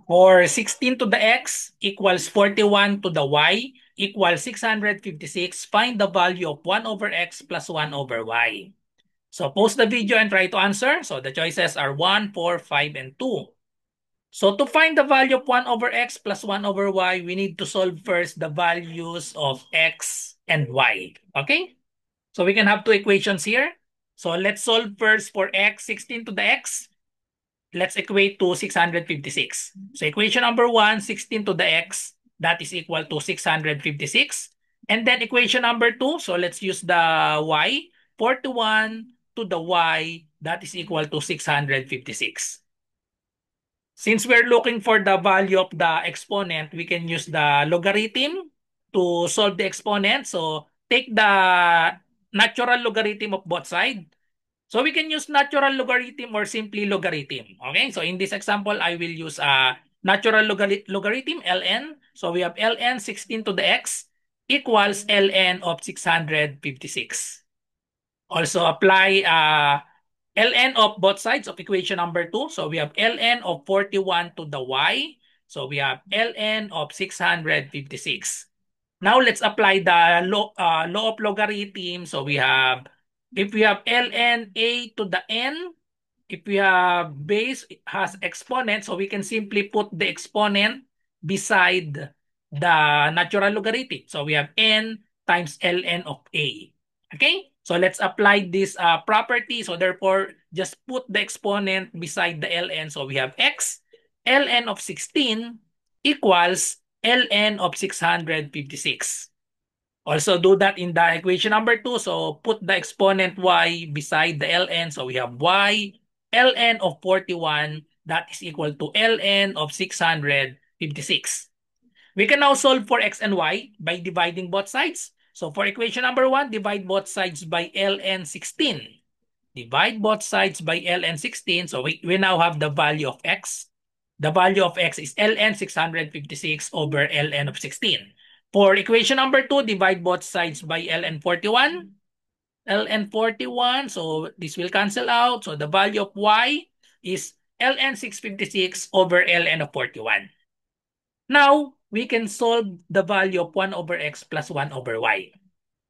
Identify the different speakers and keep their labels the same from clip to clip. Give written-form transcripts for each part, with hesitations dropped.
Speaker 1: For 16 to the x equals 41 to the y equals 656, find the value of 1 over x plus 1 over y. So pause the video and try to answer. So the choices are 1, 4, 5, and 2. So to find the value of 1 over x plus 1 over y, we need to solve first the values of x and y. Okay? So we can have two equations here. So let's solve first for x, 16 to the x. Let's equate to 656. So equation number 1, 16 to the x, that is equal to 656. And then equation number 2, so let's use the y, 41 to the y, that is equal to 656. Since we're looking for the value of the exponent, we can use the logarithm to solve the exponent. So take the natural logarithm of both sides. So we can use natural logarithm or simply logarithm. Okay, so in this example, I will use a natural logarithm, ln. So we have ln 16 to the x equals ln of 656. Also apply ln of both sides of equation number 2. So we have ln of 41 to the y. So we have ln of 656. Now let's apply the law of logarithm. So we have, if we have ln a to the n, if we have base has exponent, so we can simply put the exponent beside the natural logarithm. So we have n times ln of a. Okay? So let's apply this property. So therefore, just put the exponent beside the ln. So we have x, ln of 16 equals ln of 656. Also do that in the equation number 2. So put the exponent y beside the ln. So we have y ln of 41 that is equal to ln of 656. We can now solve for x and y by dividing both sides. So for equation number 1, divide both sides by ln 16. Divide both sides by ln 16. So we now have the value of x. The value of x is ln 656 over ln of 16. For equation number 2, divide both sides by ln 41. ln 41, so this will cancel out. So the value of y is ln 656 over ln of 41. Now, we can solve the value of 1 over x plus 1 over y.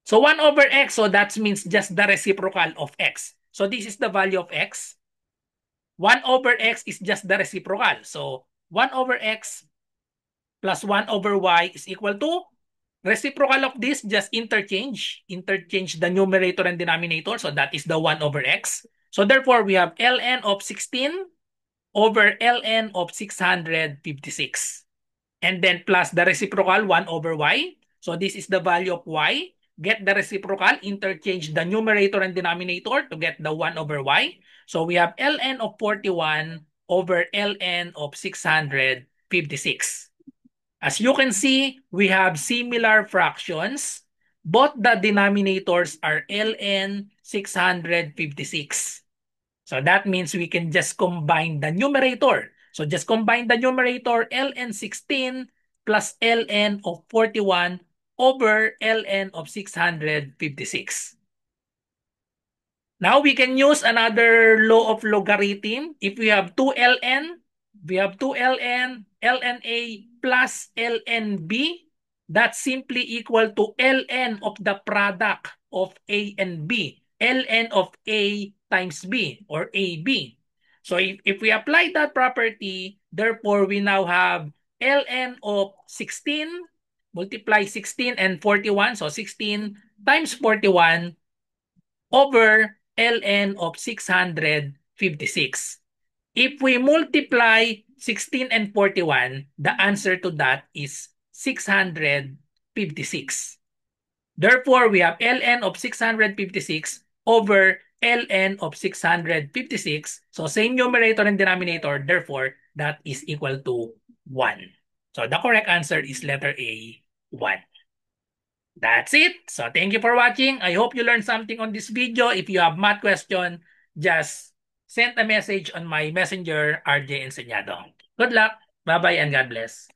Speaker 1: So 1 over x, so that means just the reciprocal of x. So this is the value of x. 1 over x is just the reciprocal. So 1 over x plus 1 over y is equal to reciprocal of this, just interchange. Interchange the numerator and denominator. So that is the 1 over x. So therefore, we have ln of 16 over ln of 656. And then plus the reciprocal 1 over y. So this is the value of y. Get the reciprocal, interchange the numerator and denominator to get the 1 over y. So we have ln of 41 over ln of 656. As you can see, we have similar fractions. Both the denominators are ln 656. So that means we can just combine the numerator. So just combine the numerator ln 16 plus ln of 41 over ln of 656. Now we can use another law of logarithm. If we have 2ln, we have 2ln, ln A plus ln B, that's simply equal to ln of the product of A and B, ln of A times B or AB. So if we apply that property, therefore we now have ln of 16, multiply 16 and 41, so 16 times 41 over ln of 656. If we multiply 16 and 41, the answer to that is 656. Therefore, we have ln of 656 over ln of 656. So same numerator and denominator, therefore, that is equal to 1. So the correct answer is letter A, 1. That's it. So thank you for watching. I hope you learned something on this video. If you have math question, just send a message on my messenger, RJ Enseñado. Good luck. Bye-bye and God bless.